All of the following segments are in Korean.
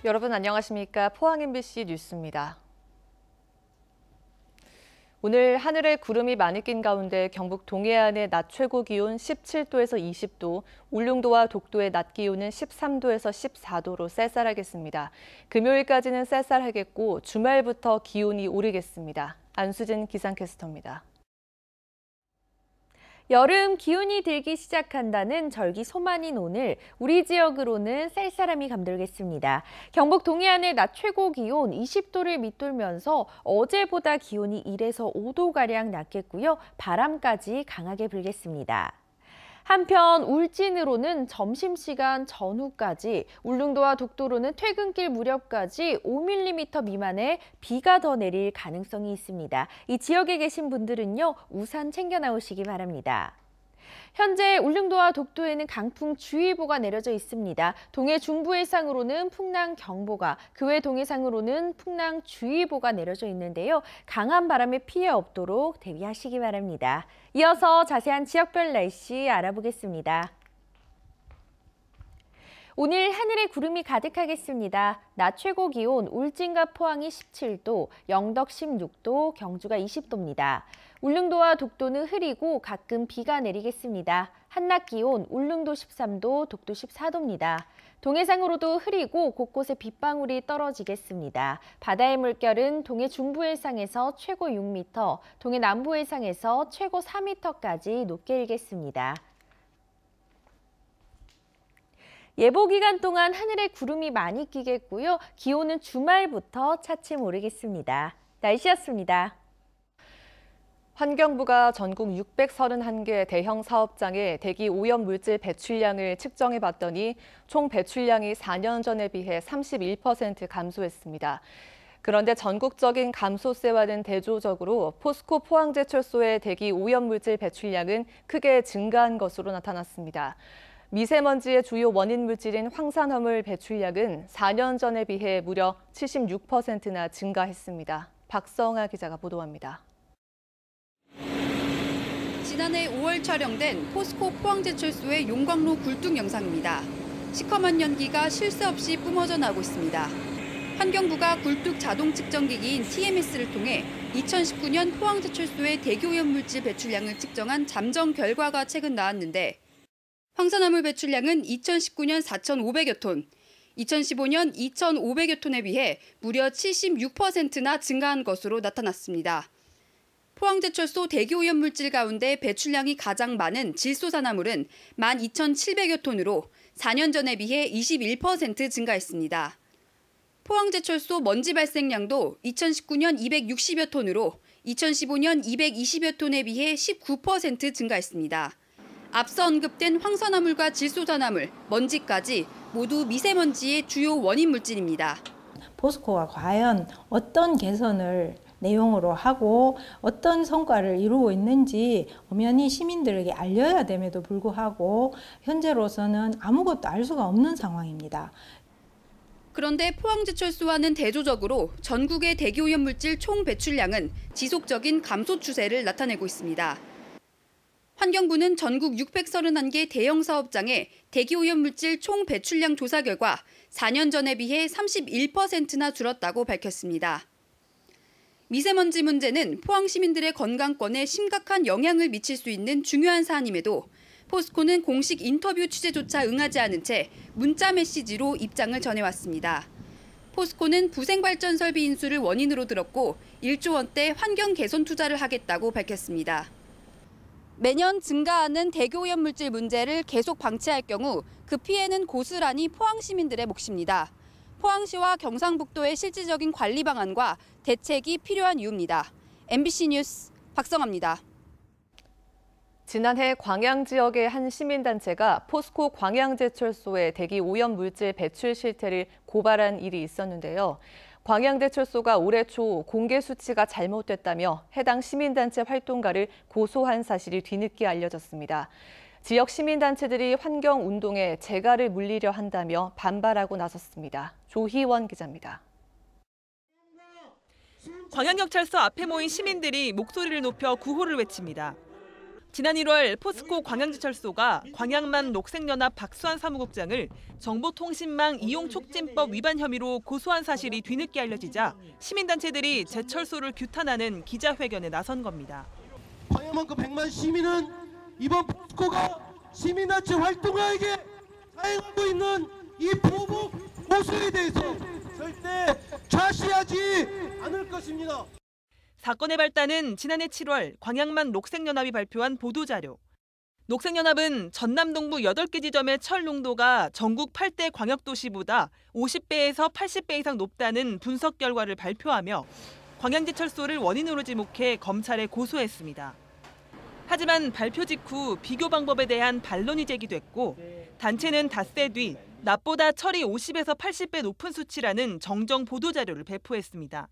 여러분 안녕하십니까? 포항 MBC 뉴스입니다. 오늘 하늘에 구름이 많이 낀 가운데 경북 동해안의 낮 최고 기온 17도에서 20도, 울릉도와 독도의 낮 기온은 13도에서 14도로 쌀쌀하겠습니다. 금요일까지는 쌀쌀하겠고 주말부터 기온이 오르겠습니다. 안수진 기상캐스터입니다. 여름 기운이 들기 시작한다는 절기소만인 오늘, 우리 지역으로는 쌀쌀함이 감돌겠습니다. 경북 동해안의 낮 최고 기온 20도를 밑돌면서 어제보다 기온이 1에서 5도가량 낮겠고요. 바람까지 강하게 불겠습니다. 한편 울진으로는 점심시간 전후까지, 울릉도와 독도로는 퇴근길 무렵까지 5mm 미만의 비가 더 내릴 가능성이 있습니다. 이 지역에 계신 분들은요, 우산 챙겨 나오시기 바랍니다. 현재 울릉도와 독도에는 강풍주의보가 내려져 있습니다. 동해 중부 해상으로는 풍랑경보가, 그 외 동해상으로는 풍랑주의보가 내려져 있는데요. 강한 바람에 피해 없도록 대비하시기 바랍니다. 이어서 자세한 지역별 날씨 알아보겠습니다. 오늘 하늘에 구름이 가득하겠습니다. 낮 최고 기온 울진과 포항이 17도, 영덕 16도, 경주가 20도입니다. 울릉도와 독도는 흐리고 가끔 비가 내리겠습니다. 한낮 기온 울릉도 13도, 독도 14도입니다. 동해상으로도 흐리고 곳곳에 빗방울이 떨어지겠습니다. 바다의 물결은 동해 중부 해상에서 최고 6m, 동해 남부 해상에서 최고 4m까지 높게 일겠습니다. 예보 기간 동안 하늘에 구름이 많이 끼겠고요. 기온은 주말부터 차츰 오르겠습니다. 날씨였습니다. 환경부가 전국 631개 대형 사업장의 대기 오염 물질 배출량을 측정해 봤더니 총 배출량이 4년 전에 비해 31% 감소했습니다. 그런데 전국적인 감소세와는 대조적으로 포스코 포항제철소의 대기 오염 물질 배출량은 크게 증가한 것으로 나타났습니다. 미세먼지의 주요 원인 물질인 황산화물 배출량은 4년 전에 비해 무려 76%나 증가했습니다. 박성아 기자가 보도합니다. 지난해 5월 촬영된 포스코 포항제철소의 용광로 굴뚝 영상입니다. 시커먼 연기가 쉴 새 없이 뿜어져 나오고 있습니다. 환경부가 굴뚝 자동 측정기기인 TMS를 통해 2019년 포항제철소의 대기오염 물질 배출량을 측정한 잠정 결과가 최근 나왔는데, 황산화물 배출량은 2019년 4,500여 톤, 2015년 2,500여 톤에 비해 무려 76%나 증가한 것으로 나타났습니다. 포항제철소 대기오염 물질 가운데 배출량이 가장 많은 질소산화물은 12,700여 톤으로 4년 전에 비해 21% 증가했습니다. 포항제철소 먼지 발생량도 2019년 260여 톤으로 2015년 220여 톤에 비해 19% 증가했습니다. 앞서 언급된 황산화물과 질소산화물, 먼지까지 모두 미세먼지의 주요 원인 물질입니다. 포스코가 과연 어떤 개선을 내용으로 하고 어떤 성과를 이루고 있는지 엄연히 시민들에게 알려야 됨에도 불구하고 현재로서는 아무것도 알 수가 없는 상황입니다. 그런데 포항제철소와는 대조적으로 전국의 대기오염 물질 총 배출량은 지속적인 감소 추세를 나타내고 있습니다. 환경부는 전국 631개 대형 사업장의 대기오염 물질 총 배출량 조사 결과 4년 전에 비해 31%나 줄었다고 밝혔습니다. 미세먼지 문제는 포항 시민들의 건강권에 심각한 영향을 미칠 수 있는 중요한 사안임에도 포스코는 공식 인터뷰 취재조차 응하지 않은 채 문자 메시지로 입장을 전해왔습니다. 포스코는 부생발전 설비 인수를 원인으로 들었고 1조 원대 환경 개선 투자를 하겠다고 밝혔습니다. 매년 증가하는 대기오염 물질 문제를 계속 방치할 경우 그 피해는 고스란히 포항 시민들의 몫입니다. 포항시와 경상북도의 실질적인 관리 방안과 대책이 필요한 이유입니다. MBC 뉴스 박성아입니다. 지난해 광양 지역의 한 시민단체가 포스코 광양제철소의 대기 오염 물질 배출 실태를 고발한 일이 있었는데요. 광양제철소가 올해 초 공개 수치가 잘못됐다며 해당 시민단체 활동가를 고소한 사실이 뒤늦게 알려졌습니다. 지역 시민단체들이 환경운동에 재갈을 물리려 한다며 반발하고 나섰습니다. 조희원 기자입니다. 광양경찰서 앞에 모인 시민들이 목소리를 높여 구호를 외칩니다. 지난 1월 포스코 광양지철소가 광양만 녹색연합 박수환 사무국장을 정보통신망 이용촉진법 위반 혐의로 고소한 사실이 뒤늦게 알려지자 시민단체들이 제철소를 규탄하는 기자회견에 나선 겁니다. 광양만큼 100만 시민은 이번 포스코가 시민단체 활동가에게 사행하고 있는 이 보복 고소에 대해서 절대 좌시하지 않을 것입니다. 사건의 발단은 지난해 7월 광양만 녹색연합이 발표한 보도자료. 녹색연합은 전남 동부 8개 지점의 철 농도가 전국 8대 광역도시보다 50배에서 80배 이상 높다는 분석 결과를 발표하며 광양제철소를 원인으로 지목해 검찰에 고소했습니다. 하지만 발표 직후 비교 방법에 대한 반론이 제기됐고 단체는 닷새 뒤 낮보다 철이 50에서 80배 높은 수치라는 정정 보도자료를 배포했습니다.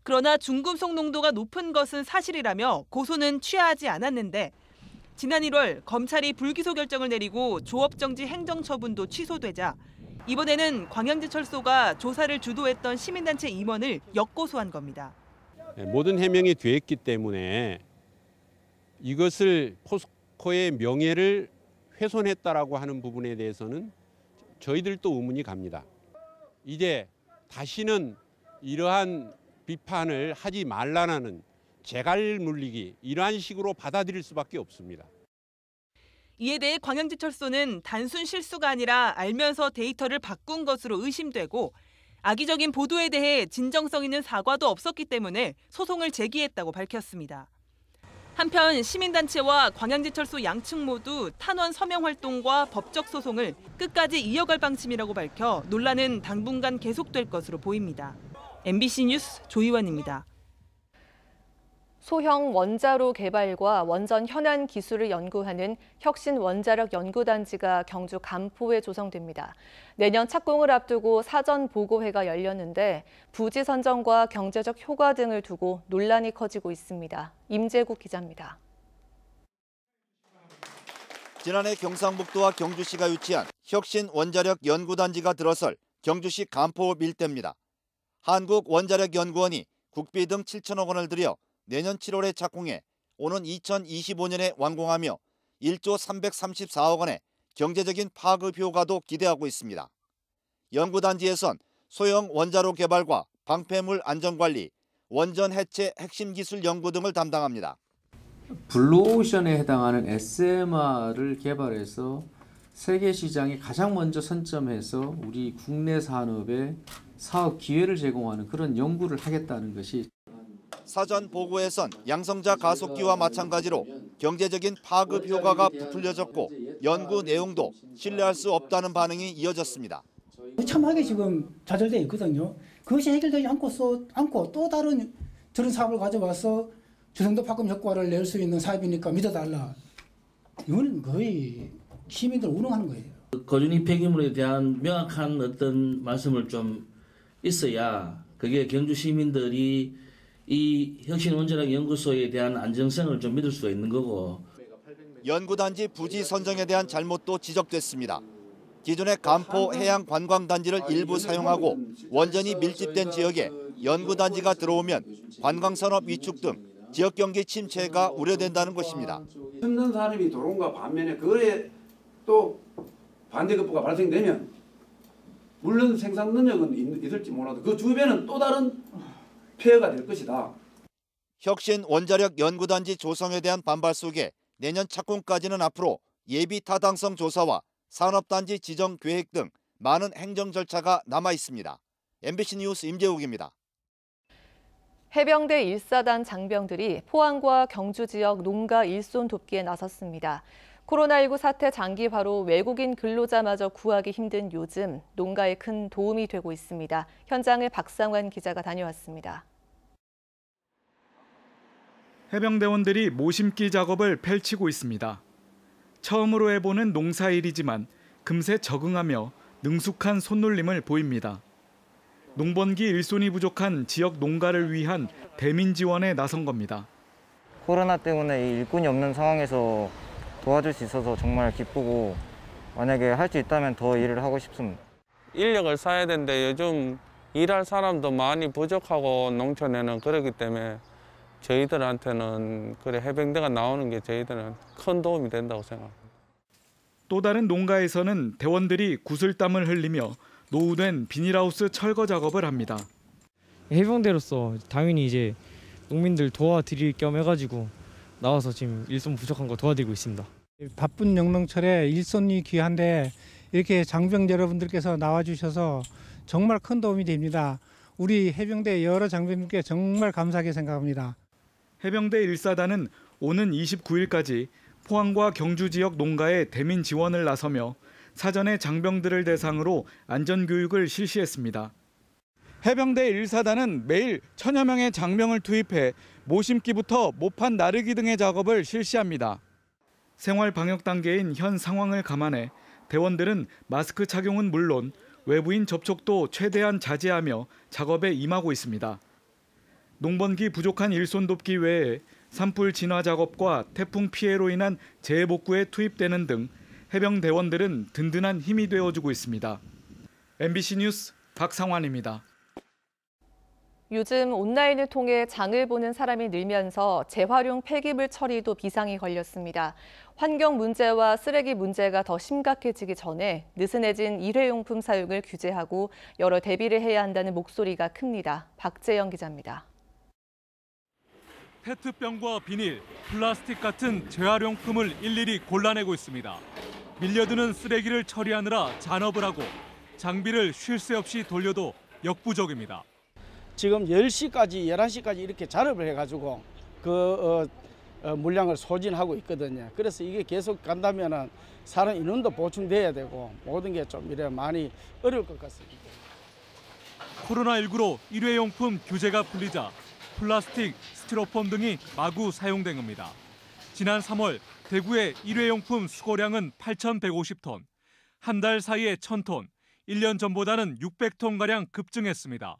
그러나 중금속 농도가 높은 것은 사실이라며 고소는 취하지 않았는데 지난 1월 검찰이 불기소 결정을 내리고 조업정지 행정처분도 취소되자 이번에는 광양제철소가 조사를 주도했던 시민단체 임원을 역고소한 겁니다. 모든 해명이 됐기 때문에 이것을 포스코의 명예를 훼손했다라고 하는 부분에 대해서는 저희들도 의문이 갑니다. 이제 다시는 이러한 비판을 하지 말라는 재갈 물리기 이러한 식으로 받아들일 수밖에 없습니다. 이에 대해 광양제철소는 단순 실수가 아니라 알면서 데이터를 바꾼 것으로 의심되고 악의적인 보도에 대해 진정성 있는 사과도 없었기 때문에 소송을 제기했다고 밝혔습니다. 한편 시민단체와 광양제철소 양측 모두 탄원 서명 활동과 법적 소송을 끝까지 이어갈 방침이라고 밝혀 논란은 당분간 계속될 것으로 보입니다. MBC 뉴스 조희원입니다. 소형 원자로 개발과 원전 현안 기술을 연구하는 혁신원자력연구단지가 경주 간포에 조성됩니다. 내년 착공을 앞두고 사전 보고회가 열렸는데 부지 선정과 경제적 효과 등을 두고 논란이 커지고 있습니다. 임재국 기자입니다. 지난해 경상북도와 경주시가 유치한 혁신원자력연구단지가 들어설 경주시 간포 일대입니다. 한국원자력연구원이 국비 등 7천억 원을 들여 내년 7월에 착공해 오는 2025년에 완공하며 1조 334억 원의 경제적인 파급 효과도 기대하고 있습니다. 연구단지에선 소형 원자로 개발과 방패물 안전관리, 원전 해체 핵심 기술 연구 등을 담당합니다. 블루오션에 해당하는 SMR을 개발해서 세계 시장에 가장 먼저 선점해서 우리 국내 산업에 사업 기회를 제공하는 그런 연구를 하겠다는 것이 사전 보고에선 양성자 가속기와 마찬가지로 경제적인 파급 효과가 부풀려졌고 연구 내용도 신뢰할 수 없다는 반응이 이어졌습니다. 처참하게 지금 좌절되어 있거든요. 그것이 해결되지 않고 또 다른 저런 사업을 가져와서 주성도 파급 효과를 낼 수 있는 사업이니까 믿어달라. 이거는 거의 시민들 우롱하는 거예요. 고준위 폐기물에 대한 명확한 어떤 말씀을 좀 있어야 그게 경주 시민들이 이 혁신원자력연구소에 대한 안정성을 좀 믿을 수가 있는 거고. 연구단지 부지 선정에 대한 잘못도 지적됐습니다. 기존의 간포 해양관광단지를 일부 사용하고 원전이 밀집된 지역에 연구단지가 들어오면 관광산업 위축 등 지역경제 침체가 우려된다는 것입니다. 첨단 산업이 들어온과 반면에 그에 또 반대급부가 발생되면 물론 생산 능력은 있을지 몰라도 그 주변은 또 다른 폐해가 될 것이다. 혁신원자력연구단지 조성에 대한 반발 속에 내년 착공까지는 앞으로 예비 타당성 조사와 산업단지 지정 계획 등 많은 행정 절차가 남아 있습니다. MBC 뉴스 임재욱입니다. 해병대 1사단 장병들이 포항과 경주 지역 농가 일손 돕기에 나섰습니다. 코로나19 사태 장기화로 외국인 근로자마저 구하기 힘든 요즘 농가에 큰 도움이 되고 있습니다. 현장에 박상환 기자가 다녀왔습니다. 해병대원들이 모심기 작업을 펼치고 있습니다. 처음으로 해보는 농사일이지만 금세 적응하며 능숙한 손놀림을 보입니다. 농번기 일손이 부족한 지역 농가를 위한 대민 지원에 나선 겁니다. 코로나 때문에 일꾼이 없는 상황에서 도와줄 수 있어서 정말 기쁘고 만약에 할 수 있다면 더 일을 하고 싶습니다. 인력을 써야 되는데 요즘 일할 사람도 많이 부족하고 농촌에는 그렇기 때문에 저희들한테는 그래 해병대가 나오는 게 저희들은 큰 도움이 된다고 생각합니다. 또 다른 농가에서는 대원들이 구슬땀을 흘리며 노후된 비닐하우스 철거 작업을 합니다. 해병대로서 당연히 이제 농민들 도와드릴 겸 해가지고 나와서 지금 일손 부족한 거 도와드리고 있습니다. 바쁜 영농철에 일손이 귀한데 이렇게 장병 여러분들께서 나와주셔서 정말 큰 도움이 됩니다. 우리 해병대 여러 장병님께 정말 감사하게 생각합니다. 해병대 1사단은 오는 29일까지 포항과 경주 지역 농가에 대민 지원을 나서며 사전에 장병들을 대상으로 안전교육을 실시했습니다. 해병대 1사단은 매일 1000여 명의 장병을 투입해 모심기부터 모판 나르기 등의 작업을 실시합니다. 생활 방역 단계인 현 상황을 감안해 대원들은 마스크 착용은 물론 외부인 접촉도 최대한 자제하며 작업에 임하고 있습니다. 농번기 부족한 일손 돕기 외에 산불 진화 작업과 태풍 피해로 인한 재해복구에 투입되는 등 해병 대원들은 든든한 힘이 되어주고 있습니다. MBC 뉴스 박상환입니다. 요즘 온라인을 통해 장을 보는 사람이 늘면서 재활용 폐기물 처리도 비상이 걸렸습니다. 환경 문제와 쓰레기 문제가 더 심각해지기 전에 느슨해진 일회용품 사용을 규제하고 여러 대비를 해야 한다는 목소리가 큽니다. 박재영 기자입니다. 페트병과 비닐, 플라스틱 같은 재활용품을 일일이 골라내고 있습니다. 밀려드는 쓰레기를 처리하느라 잔업을 하고 장비를 쉴 새 없이 돌려도 역부족입니다. 지금 10시까지, 11시까지 이렇게 잔업을 해가지고 물량을 소진하고 있거든요. 그래서 이게 계속 간다면은 사람 인원도 보충돼야 되고 모든 게 좀 이래 많이 어려울 것 같습니다. 코로나19로 일회용품 규제가 풀리자 플라스틱, 스티로폼 등이 마구 사용된 겁니다. 지난 3월 대구의 일회용품 수거량은 8,150톤, 한 달 사이에 1,000톤, 1년 전보다는 600톤가량 급증했습니다.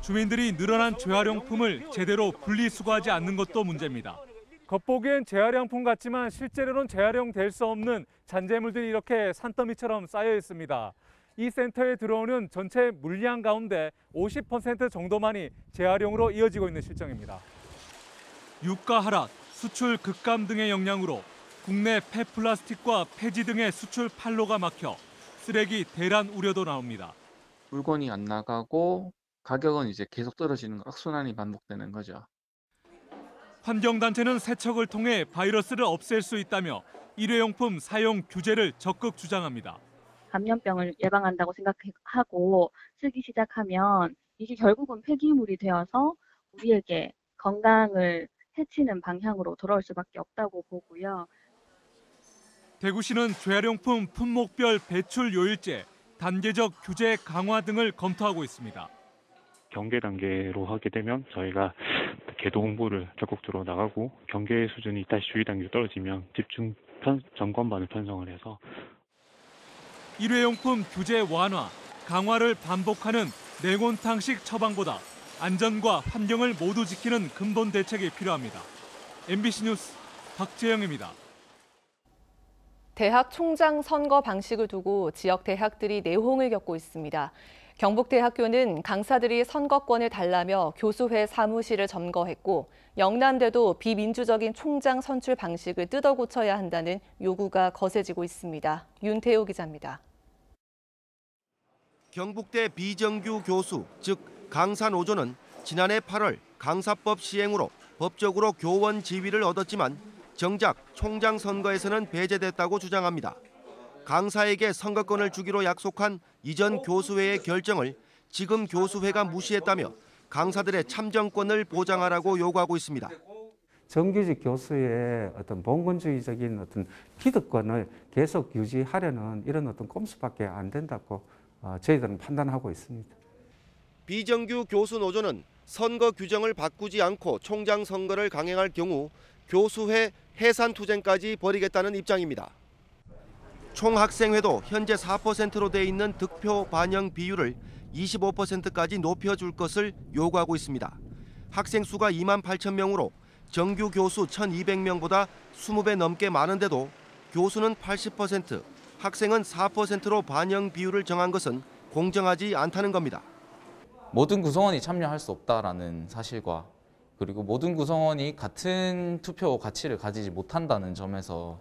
주민들이 늘어난 재활용품을 제대로 분리수거하지 않는 것도 문제입니다. 겉보기엔 재활용품 같지만 실제로는 재활용될 수 없는 잔재물들이 이렇게 산더미처럼 쌓여 있습니다. 이 센터에 들어오는 전체 물량 가운데 50% 정도만이 재활용으로 이어지고 있는 실정입니다. 유가 하락, 수출 급감 등의 영향으로 국내 폐플라스틱과 폐지 등의 수출 판로가 막혀 쓰레기 대란 우려도 나옵니다. 물건이 안 나가고 가격은 이제 계속 떨어지는 악순환이 반복되는 거죠. 환경단체는 세척을 통해 바이러스를 없앨 수 있다며 일회용품 사용 규제를 적극 주장합니다. 감염병을 예방한다고 생각하고 쓰기 시작하면 이게 결국은 폐기물이 되어서 우리에게 건강을 해치는 방향으로 돌아올 수밖에 없다고 보고요. 대구시는 재활용품 품목별 배출 요일제, 단계적 규제 강화 등을 검토하고 있습니다. 경계 단계로 하게 되면 저희가 계도 홍보를 적극적으로 나가고 경계 수준이 다시 주의 단계로 떨어지면 집중 점검반을 편성을 해서 일회용품 규제 완화, 강화를 반복하는 냉온탕식 처방보다 안전과 환경을 모두 지키는 근본 대책이 필요합니다. MBC 뉴스 박재영입니다. 대학 총장 선거 방식을 두고 지역 대학들이 내홍을 겪고 있습니다. 경북대학교는 강사들이 선거권을 달라며 교수회 사무실을 점거했고 영남대도 비민주적인 총장 선출 방식을 뜯어 고쳐야 한다는 요구가 거세지고 있습니다. 윤태호 기자입니다. 경북대 비정규 교수, 즉 강사 노조는 지난해 8월 강사법 시행으로 법적으로 교원 지위를 얻었지만 정작 총장 선거에서는 배제됐다고 주장합니다. 강사에게 선거권을 주기로 약속한 이전 교수회의 결정을 지금 교수회가 무시했다며 강사들의 참정권을 보장하라고 요구하고 있습니다. 정규직 교수의 어떤 봉건주의적인 어떤 기득권을 계속 유지하려는 이런 어떤 꼼수밖에 안 된다고 저희들은 판단하고 있습니다. 비정규 교수 노조는 선거 규정을 바꾸지 않고 총장 선거를 강행할 경우 교수회 해산 투쟁까지 벌이겠다는 입장입니다. 총학생회도 현재 4%로 돼 있는 득표 반영 비율을 25%까지 높여줄 것을 요구하고 있습니다. 학생 수가 28,000명으로 정규 교수 1,200명보다 20배 넘게 많은데도 교수는 80%, 학생은 4%로 반영 비율을 정한 것은 공정하지 않다는 겁니다. 모든 구성원이 참여할 수 없다라는 사실과 그리고 모든 구성원이 같은 투표 가치를 가지지 못한다는 점에서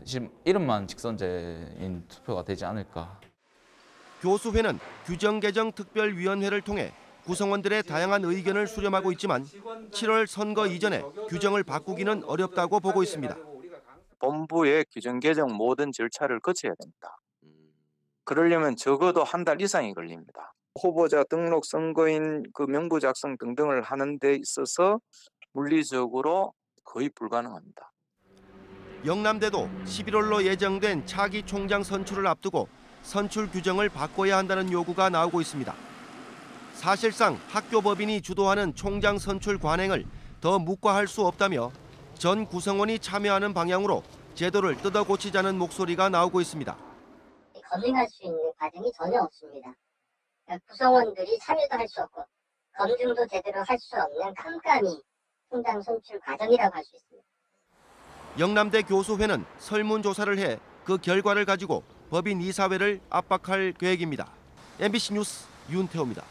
지금 이름만 직선제인 투표가 되지 않을까. 교수회는 규정 개정 특별위원회를 통해 구성원들의 다양한 의견을 수렴하고 있지만 7월 선거 이전에 규정을 바꾸기는 어렵다고 보고 있습니다. 본부의 규정 개정 모든 절차를 거쳐야 됩니다. 그러려면 적어도 한 달 이상이 걸립니다. 후보자 등록, 선거인 그 명부 작성 등등을 하는 데 있어서 물리적으로 거의 불가능합니다. 영남대도 11월로 예정된 차기 총장 선출을 앞두고 선출 규정을 바꿔야 한다는 요구가 나오고 있습니다. 사실상 학교 법인이 주도하는 총장 선출 관행을 더 묵과할 수 없다며 전 구성원이 참여하는 방향으로 제도를 뜯어 고치자는 목소리가 나오고 있습니다. 검증할 수 있는 과정이 전혀 없습니다. 구성원들이 참여도 할 수 없고 검증도 제대로 할 수 없는 깜깜이 총장 선출 과정이라고 할 수 있습니다. 영남대 교수회는 설문조사를 해 그 결과를 가지고 법인 이사회를 압박할 계획입니다. MBC 뉴스 윤태호입니다.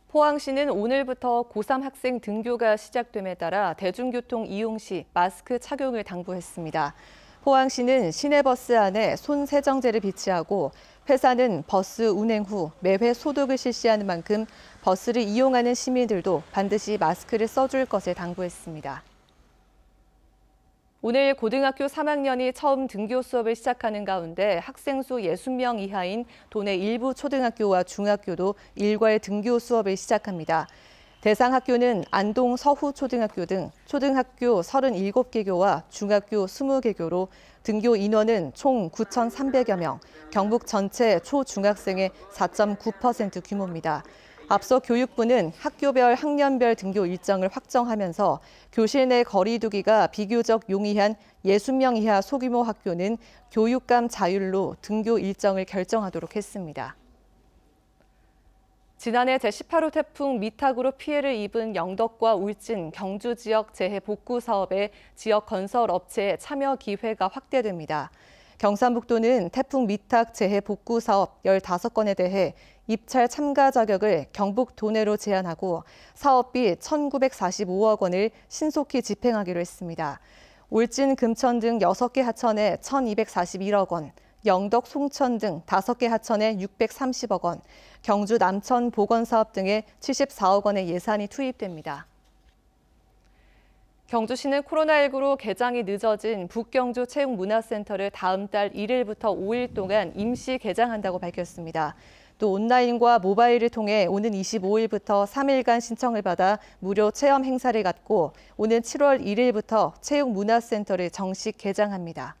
포항시는 오늘부터 고3 학생 등교가 시작됨에 따라 대중교통 이용 시 마스크 착용을 당부했습니다. 포항시는 시내버스 안에 손 세정제를 비치하고 회사는 버스 운행 후 매회 소독을 실시하는 만큼 버스를 이용하는 시민들도 반드시 마스크를 써줄 것을 당부했습니다. 오늘 고등학교 3학년이 처음 등교 수업을 시작하는 가운데 학생 수 60명 이하인 도내 일부 초등학교와 중학교도 일괄 등교 수업을 시작합니다. 대상 학교는 안동 서후초등학교 등 초등학교 37개 교와 중학교 20개 교로 등교 인원은 총 9,300여 명, 경북 전체 초중학생의 4.9% 규모입니다. 앞서 교육부는 학교별 학년별 등교 일정을 확정하면서 교실 내 거리 두기가 비교적 용이한 60명 이하 소규모 학교는 교육감 자율로 등교 일정을 결정하도록 했습니다. 지난해 제18호 태풍 미탁으로 피해를 입은 영덕과 울진, 경주 지역 재해 복구 사업에 지역 건설 업체의 참여 기회가 확대됩니다. 경상북도는 태풍 미탁 재해 복구 사업 15건에 대해 입찰 참가 자격을 경북 도내로 제한하고 사업비 1,945억 원을 신속히 집행하기로 했습니다. 울진, 금천 등 6개 하천에 1,241억 원, 영덕, 송천 등 5개 하천에 630억 원, 경주 남천 보건사업 등에 74억 원의 예산이 투입됩니다. 경주시는 코로나19로 개장이 늦어진 북경주 체육문화센터를 다음 달 1일부터 5일 동안 임시 개장한다고 밝혔습니다. 또 온라인과 모바일을 통해 오는 25일부터 3일간 신청을 받아 무료 체험 행사를 갖고 오는 7월 1일부터 체육문화센터를 정식 개장합니다.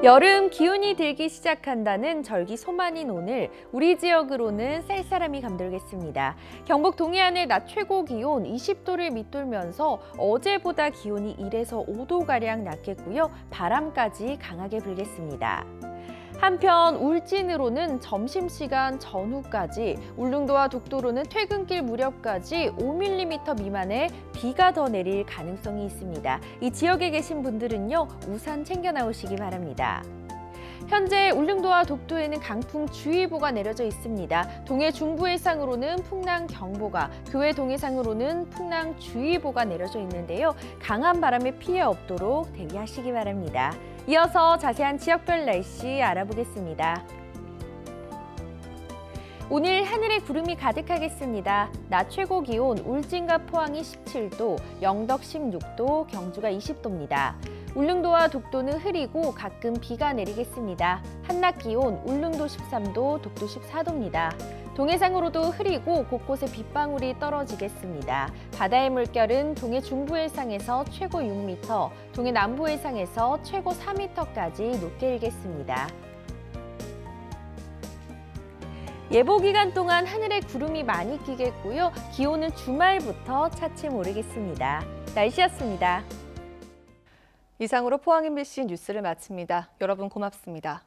여름 기운이 들기 시작한다는 절기소만인 오늘 우리 지역으로는 쌀쌀함이 감돌겠습니다. 경북 동해안의 낮 최고 기온 20도를 밑돌면서 어제보다 기온이 1에서 5도가량 낮겠고요. 바람까지 강하게 불겠습니다. 한편 울진으로는 점심시간 전후까지, 울릉도와 독도로는 퇴근길 무렵까지 5mm 미만의 비가 더 내릴 가능성이 있습니다. 이 지역에 계신 분들은요, 우산 챙겨 나오시기 바랍니다. 현재 울릉도와 독도에는 강풍주의보가 내려져 있습니다. 동해 중부 해상으로는 풍랑경보가, 그 외 동해상으로는 풍랑주의보가 내려져 있는데요. 강한 바람에 피해 없도록 대비하시기 바랍니다. 이어서 자세한 지역별 날씨 알아보겠습니다. 오늘 하늘에 구름이 가득하겠습니다. 낮 최고 기온 울진과 포항이 17도, 영덕 16도, 경주가 20도입니다. 울릉도와 독도는 흐리고 가끔 비가 내리겠습니다. 한낮 기온 울릉도 13도, 독도 14도입니다. 동해상으로도 흐리고 곳곳에 빗방울이 떨어지겠습니다. 바다의 물결은 동해 중부 해상에서 최고 6m, 동해 남부 해상에서 최고 4m까지 높게 일겠습니다. 예보 기간 동안 하늘에 구름이 많이 끼겠고요. 기온은 주말부터 차츰 오르겠습니다. 날씨였습니다. 이상으로 포항 MBC 뉴스를 마칩니다. 여러분 고맙습니다.